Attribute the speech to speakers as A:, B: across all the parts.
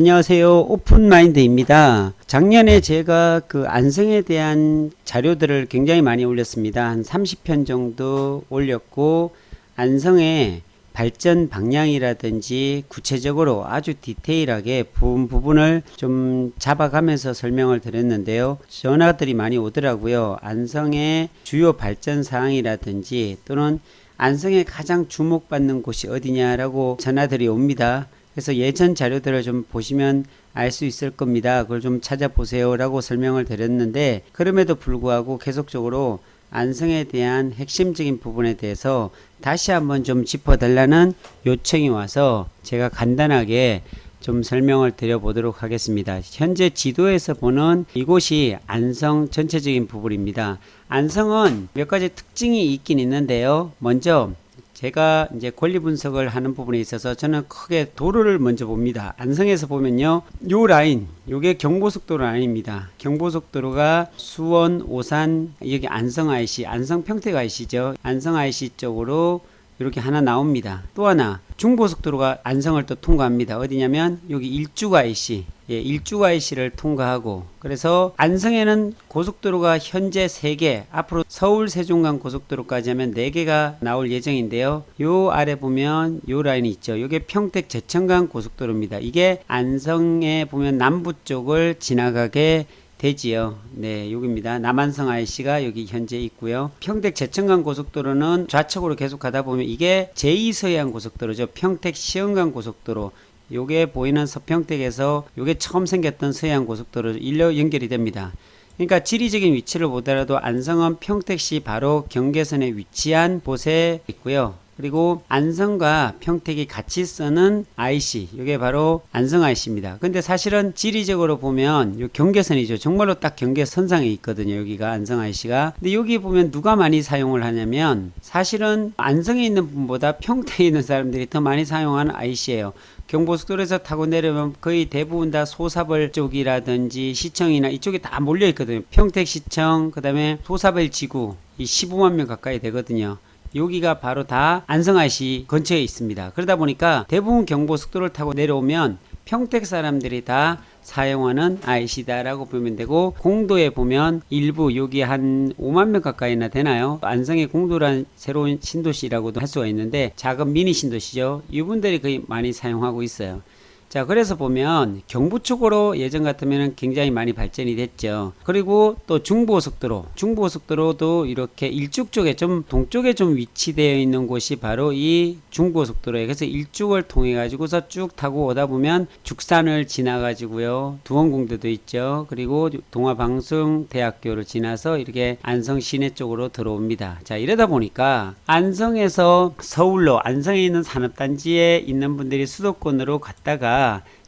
A: 안녕하세요. 오픈마인드입니다. 작년에 제가 그 안성에 대한 자료들을 굉장히 많이 올렸습니다. 한 30편 정도 올렸고, 안성의 발전 방향이라든지 구체적으로 아주 디테일하게 부분을 좀 잡아가면서 설명을 드렸는데요. 전화들이 많이 오더라고요. 안성의 주요 발전 사항이라든지 또는 안성에 가장 주목받는 곳이 어디냐라고 전화들이 옵니다. 그래서 예전 자료들을 좀 보시면 알 수 있을 겁니다. 그걸 좀 찾아보세요 라고 설명을 드렸는데, 그럼에도 불구하고 계속적으로 안성에 대한 핵심적인 부분에 대해서 다시 한번 좀 짚어달라는 요청이 와서 제가 간단하게 좀 설명을 드려보도록 하겠습니다. 현재 지도에서 보는 이곳이 안성 전체적인 부분입니다. 안성은 몇 가지 특징이 있긴 있는데요. 먼저 제가 이제 권리 분석을 하는 부분에 있어서 저는 크게 도로를 먼저 봅니다. 안성에서 보면요, 요 라인, 요게 경부속도로 라인입니다. 경부속도로가 수원, 오산, 여기 안성 IC, 안성 평택 IC죠. 안성 IC 쪽으로 이렇게 하나 나옵니다. 또 하나 중부고속도로가 안성을 또 통과합니다. 어디냐면 여기 일주 IC, 일주 IC를 통과하고, 그래서 안성에는 고속도로가 현재 3개, 앞으로 서울 세종간 고속도로까지 하면 4개가 나올 예정인데요. 요 아래 보면 요 라인이 있죠. 이게 평택 제천간 고속도로입니다. 이게 안성에 보면 남부 쪽을 지나가게 되지요. 네, 여기입니다. 남안성 IC가 여기 현재 있고요. 평택 제천간 고속도로는 좌측으로 계속 가다 보면 이게 제2서해안 고속도로죠. 평택 시흥간 고속도로. 요게 보이는 서평택에서 요게 처음 생겼던 서해안 고속도로 일로 연결이 됩니다. 그러니까 지리적인 위치를 보더라도 안성은 평택시 바로 경계선에 위치한 곳에 있고요. 그리고 안성과 평택이 같이 쓰는 IC, 이게 바로 안성 IC입니다. 근데 사실은 지리적으로 보면 요 경계선이죠. 정말로 딱 경계선상에 있거든요. 여기가 안성 IC가. 근데 여기 보면 누가 많이 사용을 하냐면 사실은 안성에 있는 분보다 평택에 있는 사람들이 더 많이 사용하는 IC예요. 경부고속도로에서 타고 내려오면 거의 대부분 다 소사벌 쪽이라든지 시청이나 이쪽에 다 몰려 있거든요. 평택시청, 그 다음에 소사벌 지구, 이 15만 명 가까이 되거든요. 여기가 바로 다 안성 IC 근처에 있습니다. 그러다 보니까 대부분 경부고속도로를 타고 내려오면 평택 사람들이 다 사용하는 IC다라고 보면 되고, 공도에 보면 일부 여기 한 5만 명 가까이나 되나요? 안성의 공도란 새로운 신도시라고도 할 수가 있는데 작은 미니 신도시죠. 이분들이 거의 많이 사용하고 있어요. 자, 그래서 보면 경부 쪽으로 예전 같으면 굉장히 많이 발전이 됐죠. 그리고 또 중부고속도로도 이렇게 일죽 쪽에 좀 동쪽에 좀 위치되어 있는 곳이 바로 이 중부고속도로예요. 그래서 일죽을 통해 가지고서 쭉 타고 오다 보면 죽산을 지나 가지고요, 두원공대도 있죠. 그리고 동아방송대학교를 지나서 이렇게 안성 시내 쪽으로 들어옵니다. 자, 이러다 보니까 안성에서 서울로, 안성에 있는 산업단지에 있는 분들이 수도권으로 갔다가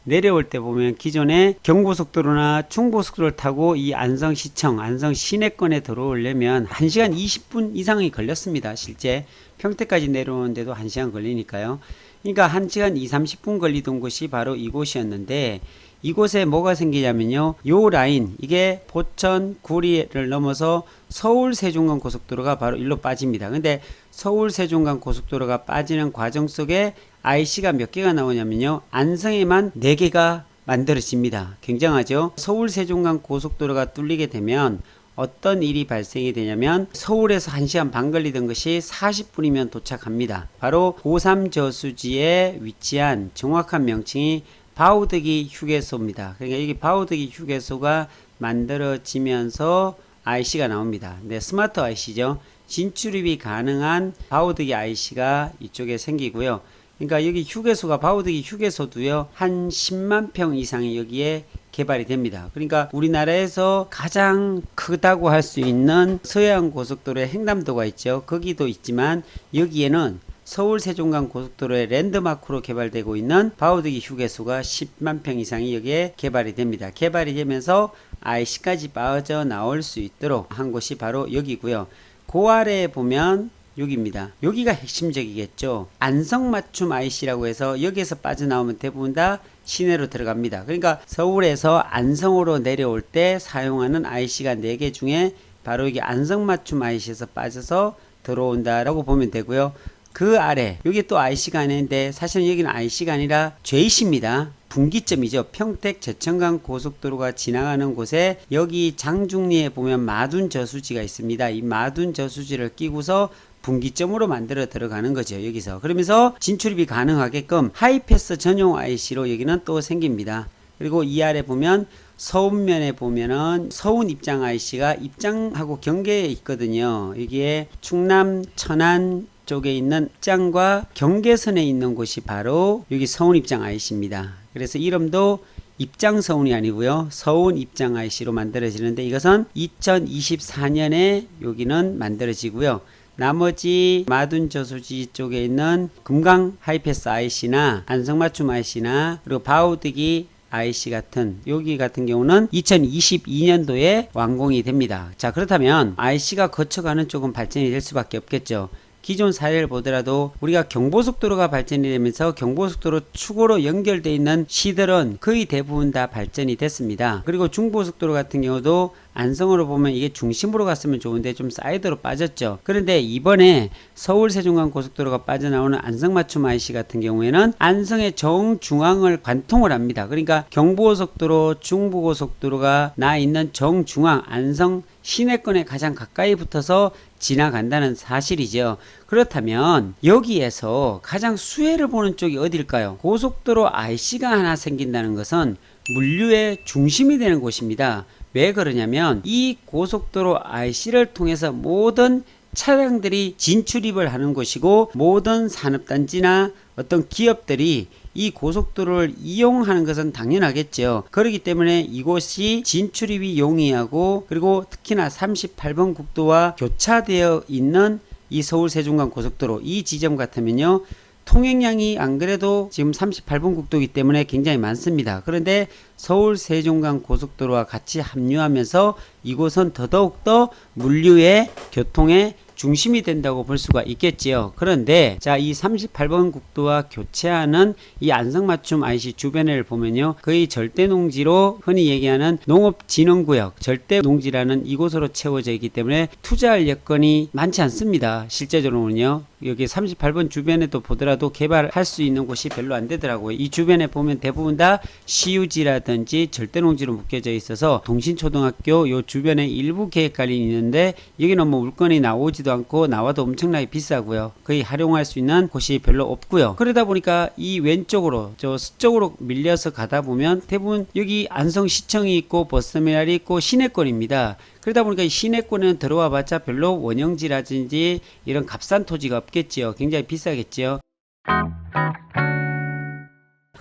A: 내려올 때 보면 기존에 경부고속도로나 중부고속도로를 타고 이 안성시청, 안성 시내권에 들어오려면 1시간 20분 이상이 걸렸습니다. 실제 평택까지 내려오는데도 1시간 걸리니까요. 그러니까 1시간 20-30분 걸리던 곳이 바로 이곳이었는데, 이곳에 뭐가 생기냐면요, 요 라인, 이게 포천 구리를 넘어서 서울 세종간 고속도로가 바로 일로 빠집니다. 근데 서울 세종간 고속도로가 빠지는 과정 속에 IC가 몇 개가 나오냐면요, 안성에만 4개가 만들어집니다. 굉장하죠. 서울 세종간 고속도로가 뚫리게 되면 어떤 일이 발생이 되냐면, 서울에서 1시간 반 걸리던 것이 40분이면 도착합니다. 바로 고3 저수지에 위치한 정확한 명칭이 바우더기 휴게소입니다. 그러니까 여기 바우더기 휴게소가 만들어지면서 IC가 나옵니다. 네, 스마트 IC죠. 진출입이 가능한 바우더기 IC가 이쪽에 생기고요. 그러니까 여기 휴게소가, 바우더기 휴게소도요, 한 10만 평 이상이 여기에 개발이 됩니다. 그러니까 우리나라에서 가장 크다고 할 수 있는 서해안 고속도로의 횡담도가 있죠. 거기도 있지만 여기에는 서울 세종간 고속도로의 랜드마크로 개발되고 있는 바우더기 휴게소가 10만 평 이상이 여기에 개발이 됩니다. 개발이 되면서 IC까지 빠져나올 수 있도록 한 곳이 바로 여기고요. 그 아래에 보면 여기입니다. 여기가 핵심적이겠죠. 안성맞춤 IC라고 해서 여기에서 빠져나오면 대부분 다 시내로 들어갑니다. 그러니까 서울에서 안성으로 내려올 때 사용하는 IC가 4개 중에 바로 여기 안성맞춤 IC에서 빠져서 들어온다라고 보면 되고요. 그 아래 여기 또 IC가 있는데 사실은 여기는 IC가 아니라 JC입니다. 분기점이죠. 평택 제천간 고속도로가 지나가는 곳에 여기 장중리에 보면 마둔 저수지가 있습니다. 이 마둔 저수지를 끼고서 분기점으로 만들어 들어가는 거죠. 여기서. 그러면서 진출입이 가능하게끔 하이패스 전용 IC로 여기는 또 생깁니다. 그리고 이 아래 보면 서운면에 보면은 서운 입장 IC가 입장하고 경계에 있거든요. 여기에 충남 천안 쪽에 있는 입장과 경계선에 있는 곳이 바로 여기 서운 입장 IC입니다. 그래서 이름도 입장 서운이 아니고요. 서운 입장 IC로 만들어지는데 이것은 2024년에 여기는 만들어지고요. 나머지 마둔 저수지 쪽에 있는 금강 하이패스 IC나 안성맞춤 IC나 그리고 바우드기 IC 같은 여기 같은 경우는 2022년도에 완공이 됩니다. 자, 그렇다면 IC가 거쳐가는 쪽은 발전이 될 수밖에 없겠죠. 기존 사례를 보더라도 우리가 경부속도로가 발전이 되면서 경부속도로 축으로 연결되어 있는 시들은 거의 대부분 다 발전이 됐습니다. 그리고 중부고속도로 같은 경우도 안성으로 보면 이게 중심으로 갔으면 좋은데 좀 사이드로 빠졌죠. 그런데 이번에 서울 세종간 고속도로가 빠져나오는 안성맞춤 IC 같은 경우에는 안성의 정중앙을 관통을 합니다. 그러니까 경부고속도로, 중부고속도로가 나 있는 정중앙 안성 시내권에 가장 가까이 붙어서 지나간다는 사실이죠. 그렇다면 여기에서 가장 수혜를 보는 쪽이 어딜까요? 고속도로 IC가 하나 생긴다는 것은 물류의 중심이 되는 곳입니다. 왜 그러냐면 이 고속도로 IC를 통해서 모든 차량들이 진출입을 하는 곳이고 모든 산업단지나 어떤 기업들이 이 고속도로를 이용하는 것은 당연하겠죠. 그렇기 때문에 이곳이 진출입이 용이하고 그리고 특히나 38번 국도와 교차되어 있는 이 서울 세종간 고속도로 이 지점 같으면요. 통행량이 안 그래도 지금 38번 국도이기 때문에 굉장히 많습니다. 그런데 서울 세종간 고속도로와 같이 합류하면서 이곳은 더더욱더 물류의 교통의 중심이 된다고 볼 수가 있겠지요. 그런데 자, 이 38번 국도와 교체하는 이 안성맞춤 IC 주변을 보면요. 거의 절대농지로 흔히 얘기하는 농업진흥구역 절대농지라는 이곳으로 채워져 있기 때문에 투자할 여건이 많지 않습니다. 실제적으로는요. 여기 38번 주변에도 보더라도 개발할 수 있는 곳이 별로 안 되더라고요. 이 주변에 보면 대부분 다 CU지라든지 절대농지로 묶여져 있어서 동신초등학교 요 주변에 일부 계획관리 있는데 여기는 뭐 물건이 나오지도 않고 나와도 엄청나게 비싸고요. 거의 활용할 수 있는 곳이 별로 없고요. 그러다 보니까 이 왼쪽으로 저 서쪽으로 밀려서 가다 보면 대부분 여기 안성시청이 있고 버스터미널이 있고 시내권입니다. 그러다 보니까 이 시내권에는 들어와 봤자 별로 원형지라든지 이런 값싼 토지가 없겠지요. 굉장히 비싸겠지요.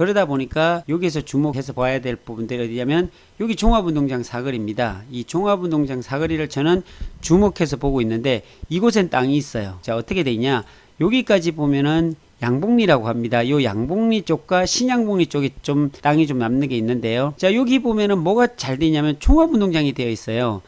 A: 그러다 보니까 여기서 주목해서 봐야 될 부분들이 어디냐면 여기 종합운동장 사거리입니다. 이 종합운동장 사거리를 저는 주목해서 보고 있는데 이곳엔 땅이 있어요. 자, 어떻게 돼 있냐? 여기까지 보면은 양봉리라고 합니다. 요 양봉리 쪽과 신양봉리 쪽에 좀 땅이 좀 남는 게 있는데요. 자, 여기 보면은 뭐가 잘 돼 있냐면 종합운동장이 되어 있어요.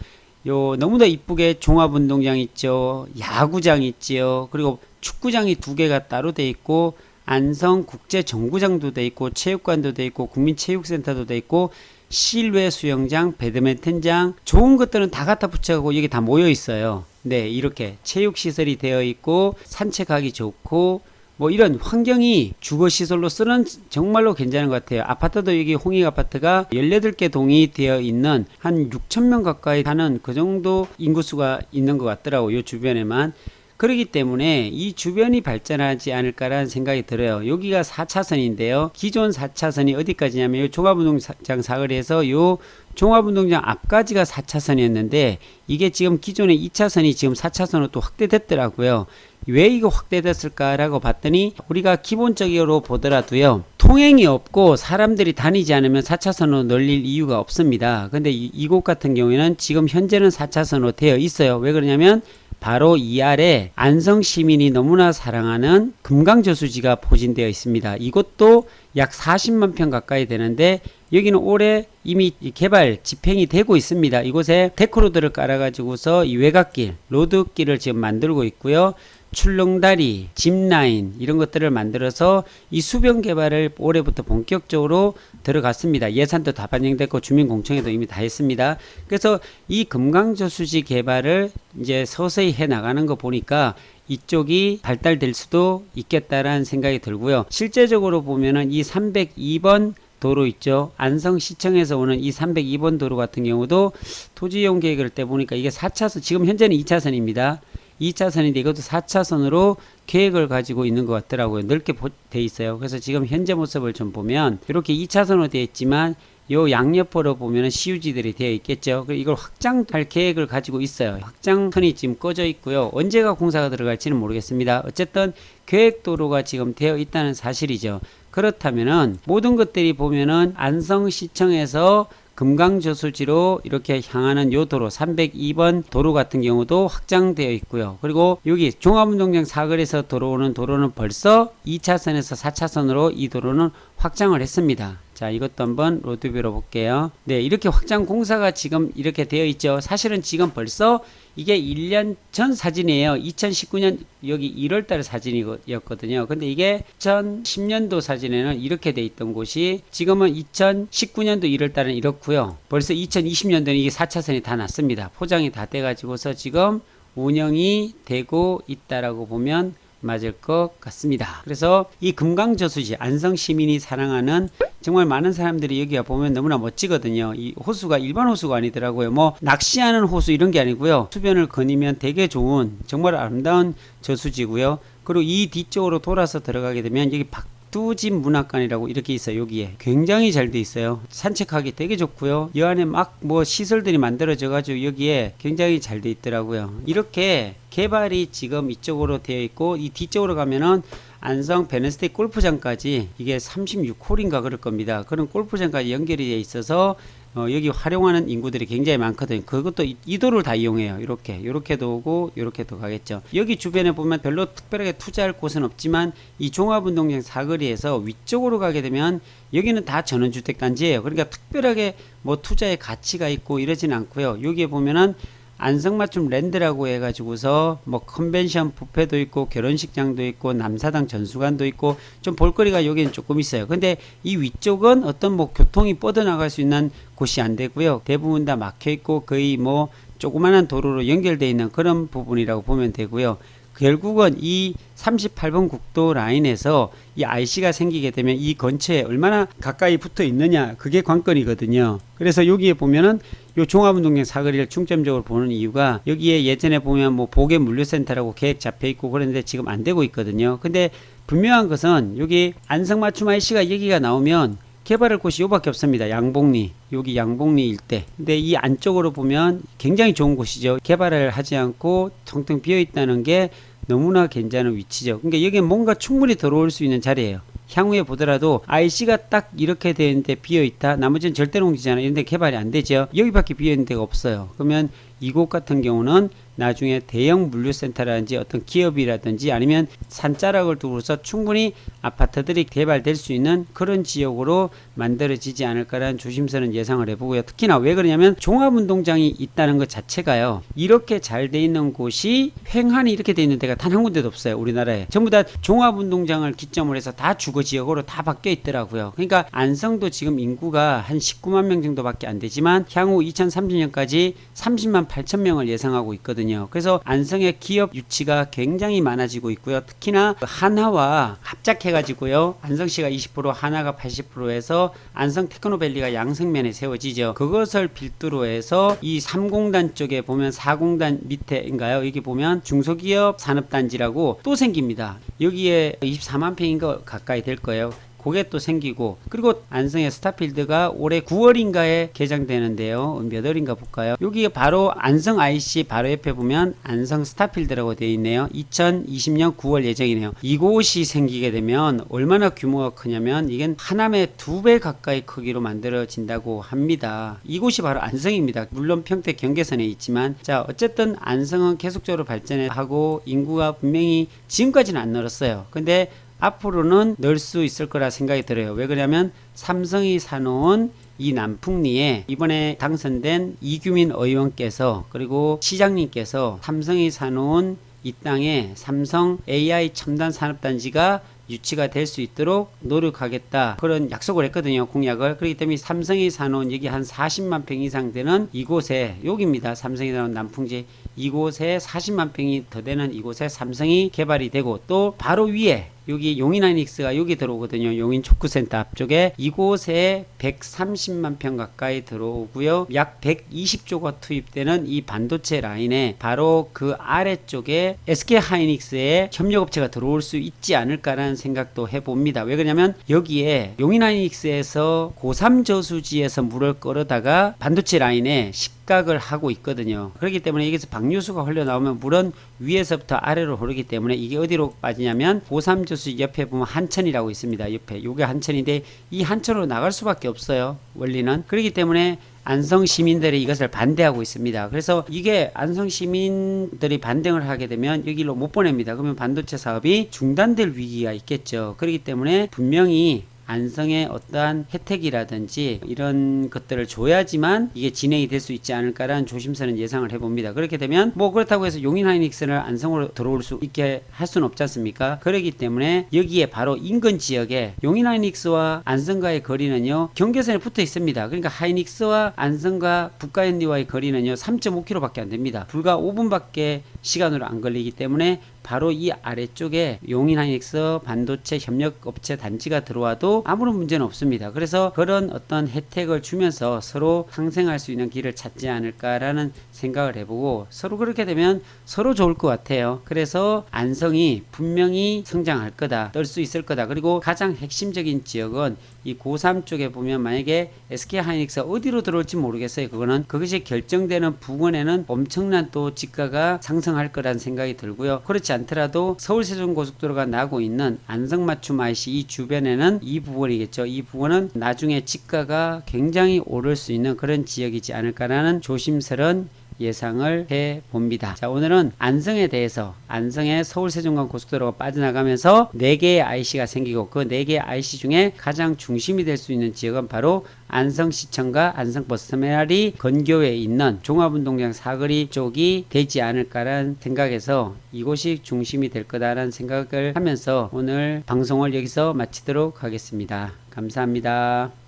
A: 요 너무나 이쁘게 종합운동장 있죠. 야구장 있지요. 그리고 축구장이 두 개가 따로 돼 있고 안성 국제정구장도 돼 있고 체육관도 돼 있고 국민체육센터도 돼 있고 실외 수영장, 배드민턴장 좋은 것들은 다 갖다 붙여가고 여기 다 모여 있어요. 네, 이렇게 체육시설이 되어 있고 산책하기 좋고 뭐 이런 환경이 주거시설로 쓰는 정말로 괜찮은 것 같아요. 아파트도 여기 홍익 아파트가 18개 동이 되어 있는 한 6,000명 가까이 사는 그 정도 인구수가 있는 것 같더라고요. 이 주변에만. 그렇기 때문에 이 주변이 발전하지 않을까라는 생각이 들어요. 여기가 4차선인데요. 기존 4차선이 어디까지냐면 이 종합운동장 사거리에서 요 종합운동장 앞까지가 4차선이었는데 이게 지금 기존의 2차선이 지금 4차선으로 또 확대됐더라고요. 왜 이거 확대됐을까라고 봤더니 우리가 기본적으로 보더라도요. 통행이 없고 사람들이 다니지 않으면 4차선으로 늘릴 이유가 없습니다. 근데 이곳 같은 경우에는 지금 현재는 4차선으로 되어 있어요. 왜 그러냐면 바로 이 아래 안성 시민이 너무나 사랑하는 금강저수지가 포진되어 있습니다. 이것도 약 40만 평 가까이 되는데 여기는 올해 이미 개발 집행이 되고 있습니다. 이곳에 데크로드를 깔아가지고서 이 외곽길, 로드길을 지금 만들고 있고요. 출렁다리, 짚라인 이런 것들을 만들어서 이 수변 개발을 올해부터 본격적으로 들어갔습니다. 예산도 다 반영됐고 주민공청회도 이미 다 했습니다. 그래서 이 금강저수지 개발을 이제 서서히 해 나가는 거 보니까 이쪽이 발달될 수도 있겠다라는 생각이 들고요. 실제적으로 보면은 이 302번 도로 있죠. 안성시청에서 오는 이 302번 도로 같은 경우도 토지이용 계획을 때 보니까 이게 4차선, 지금 현재는 2차선입니다. 2차선인데 이것도 4차선으로 계획을 가지고 있는 것 같더라고요. 넓게 돼 있어요. 그래서 지금 현재 모습을 좀 보면 이렇게 2차선으로 되어 있지만 요 양옆으로 보면은 CU지들이 되어 있겠죠. 이걸 확장할 계획을 가지고 있어요. 확장선이 지금 꺼져 있고요. 언제가 공사가 들어갈지는 모르겠습니다. 어쨌든 계획도로가 지금 되어 있다는 사실이죠. 그렇다면은 모든 것들이 보면은 안성시청에서 금강저수지로 이렇게 향하는 요 도로 302번 도로 같은 경우도 확장되어 있고요. 그리고 여기 종합운동장 사거리에서 들어오는 도로는 벌써 2차선에서 4차선으로 이 도로는 확장을 했습니다. 자, 이것도 한번 로드뷰로 볼게요. 네, 이렇게 확장 공사가 지금 이렇게 되어 있죠. 사실은 지금 벌써 이게 1년 전 사진이에요. 2019년 여기 1월달 사진이었거든요. 근데 이게 2010년도 사진에는 이렇게 돼 있던 곳이 지금은 2019년도 1월달은 이렇고요. 벌써 2020년도는 이게 4차선이 다 났습니다. 포장이 다 돼가지고서 지금 운영이 되고 있다라고 보면 맞을 것 같습니다. 그래서 이 금강저수지, 안성 시민이 사랑하는, 정말 많은 사람들이 여기 보면 너무나 멋지거든요. 이 호수가 일반 호수가 아니더라고요. 뭐 낚시하는 호수 이런 게 아니고요. 수변을 거니면 되게 좋은 정말 아름다운 저수지고요. 그리고 이 뒤쪽으로 돌아서 들어가게 되면 여기 박두진 문학관이라고 이렇게 있어요. 여기에 굉장히 잘 돼 있어요. 산책하기 되게 좋고요. 이 안에 막 뭐 시설들이 만들어져 가지고 여기에 굉장히 잘 돼 있더라고요. 이렇게 개발이 지금 이쪽으로 되어 있고, 이 뒤쪽으로 가면은 안성 베네스테 골프장까지 이게 36홀인가 그럴 겁니다. 그런 골프장까지 연결이 되어 있어서 여기 활용하는 인구들이 굉장히 많거든요. 그것도 이 도로를 다 이용해요. 이렇게도 오고 이렇게도 가겠죠. 여기 주변에 보면 별로 특별하게 투자할 곳은 없지만 이 종합운동장 사거리에서 위쪽으로 가게 되면 여기는 다 전원주택 단지예요. 그러니까 특별하게 뭐 투자의 가치가 있고 이러진 않고요. 여기에 보면은 안성맞춤 랜드라고 해가지고서 뭐 컨벤션 뷔페도 있고 결혼식장도 있고 남사당 전수관도 있고 좀 볼거리가 여기는 조금 있어요. 근데 이 위쪽은 어떤 뭐 교통이 뻗어나갈 수 있는 곳이 안 되고요. 대부분 다 막혀 있고 거의 뭐 조그만한 도로로 연결되어 있는 그런 부분이라고 보면 되고요. 결국은 이 38번 국도 라인에서 이 IC가 생기게 되면 이 근처에 얼마나 가까이 붙어 있느냐, 그게 관건이거든요. 그래서 여기에 보면은 요 종합운동장 사거리를 중점적으로 보는 이유가, 여기에 예전에 보면 뭐 보게 물류센터라고 계획 잡혀 있고 그런데 지금 안 되고 있거든요. 근데 분명한 것은 여기 안성맞춤 IC가 여기가 나오면 개발할 곳이 요밖에 없습니다. 양봉리, 여기 양봉리 일대. 근데 이 안쪽으로 보면 굉장히 좋은 곳이죠. 개발을 하지 않고 텅텅 비어 있다는 게 너무나 괜찮은 위치죠. 그러니까 여기에 뭔가 충분히 들어올 수 있는 자리예요. 향후에 보더라도 IC가 딱 이렇게 되는데 비어있다, 나머지는 절대 농지잖아요. 이런데 개발이 안 되죠. 여기밖에 비어있는 데가 없어요. 그러면 이곳 같은 경우는 나중에 대형 물류센터라든지 어떤 기업이라든지 아니면 산자락을 두고서 충분히 아파트들이 개발될 수 있는 그런 지역으로 만들어지지 않을까라는 조심스러운 예상을 해보고요. 특히나 왜 그러냐면 종합운동장이 있다는 것 자체가요, 이렇게 잘 돼 있는 곳이 횡한이 이렇게 돼 있는 데가 단 한 군데도 없어요. 우리나라에 전부 다 종합운동장을 기점으로 해서 다 주거지역으로 다 바뀌어 있더라고요. 그러니까 안성도 지금 인구가 한 19만 명 정도밖에 안 되지만 향후 2030년까지 30만 8천 명을 예상하고 있거든요. 그래서 안성의 기업 유치가 굉장히 많아지고 있고요. 특히나 한화와 합작해가지고요, 안성시가 20%, 한화가 80%에서 안성 테크노밸리가 양성면에 세워지죠. 그것을 필두로 해서 이 3공단 쪽에 보면 4공단 밑에인가요? 여기 보면 중소기업 산업단지라고 또 생깁니다. 여기에 24만 평인가 가까이 될 거예요. 그게 또 생기고, 그리고 안성의 스타필드가 올해 9월인가에 개장되는데요. 몇 월인가 볼까요? 여기 바로 안성 IC 바로 옆에 보면 안성 스타필드라고 되어 있네요. 2020년 9월 예정이네요. 이곳이 생기게 되면 얼마나 규모가 크냐면 이게 하남의 2배 가까이 크기로 만들어진다고 합니다. 이곳이 바로 안성입니다. 물론 평택 경계선에 있지만, 자, 어쨌든 안성은 계속적으로 발전하고 인구가 분명히 지금까지는 안 늘었어요. 근데 앞으로는 늘 수 있을 거라 생각이 들어요. 왜 그러냐면 삼성이 사놓은 이 남풍리에 이번에 당선된 이규민 의원께서 그리고 시장님께서 삼성이 사놓은 이 땅에 삼성 AI 첨단 산업단지가 유치가 될 수 있도록 노력하겠다, 그런 약속을 했거든요. 공약을. 그렇기 때문에 삼성이 사놓은 여기 한 40만 평 이상 되는 이곳에, 여기입니다. 삼성이 사놓은 남풍지 이곳에 40만 평이 더 되는 이곳에 삼성이 개발이 되고, 또 바로 위에 여기 용인하이닉스가 여기 들어오거든요. 용인 촉구센터 앞쪽에 이곳에 130만 평 가까이 들어오고요. 약 120조가 투입되는 이 반도체 라인에 바로 그 아래쪽에 SK하이닉스의 협력업체가 들어올 수 있지 않을까라는 생각도 해봅니다. 왜 그러냐면 여기에 용인하이닉스에서 고3 저수지에서 물을 끌어다가 반도체 라인에 식각을 하고 있거든요. 그렇기 때문에 여기서 방류수가 흘러나오면 물은 위에서부터 아래로 흐르기 때문에 이게 어디로 빠지냐면 고3 저수지 옆에 보면 한천이라고 있습니다. 옆에 요게 한천인데 이 한천으로 나갈 수밖에 없어요. 원리는. 그렇기 때문에 안성 시민들이 이것을 반대하고 있습니다. 그래서 이게 안성 시민들이 반대를 하게 되면 여기로 못 보냅니다. 그러면 반도체 사업이 중단될 위기가 있겠죠. 그렇기 때문에 분명히 안성의 어떠한 혜택이라든지 이런 것들을 줘야지만 이게 진행이 될 수 있지 않을까라는 조심스러운 예상을 해봅니다. 그렇게 되면 뭐 그렇다고 해서 용인하이닉스를 안성으로 들어올 수 있게 할 수는 없지 않습니까? 그렇기 때문에 여기에 바로 인근 지역에 용인하이닉스와 안성과의 거리는요 경계선에 붙어 있습니다. 그러니까 하이닉스와 안성과 북가현리와의 거리는요 3.5km 밖에 안 됩니다. 불과 5분밖에 시간으로 안 걸리기 때문에 바로 이 아래쪽에 용인하이닉스 반도체 협력업체 단지가 들어와도 아무런 문제는 없습니다. 그래서 그런 어떤 혜택을 주면서 서로 상생할 수 있는 길을 찾지 않을까라는 생각을 해보고 서로 그렇게 되면 서로 좋을 것 같아요. 그래서 안성이 분명히 성장할 거다, 뜰 수 있을 거다. 그리고 가장 핵심적인 지역은 이 고3 쪽에 보면 만약에 SK하이닉스가 어디로 들어올지 모르겠어요. 그것이 결정되는 부근에는 엄청난 또 지가가 상승할 거라는 생각이 들고요. 그렇지 않더라도 서울세종고속도로가 나고 있는 안성맞춤 IC 이 주변에는 이 부분이겠죠. 이 부분은 나중에 지가가 굉장히 오를 수 있는 그런 지역이지 않을까라는 조심스러운 예상을 해 봅니다. 자, 오늘은 안성에 대해서 안성의 서울세종간 고속도로가 빠져나가면서 4개의 IC가 생기고 그 4개의 IC 중에 가장 중심이 될 수 있는 지역은 바로 안성시청과 안성버스터미널이 근교에 있는 종합운동장 사거리 쪽이 되지 않을까라는 생각에서 이곳이 중심이 될 거다라는 생각을 하면서 오늘 방송을 여기서 마치도록 하겠습니다. 감사합니다.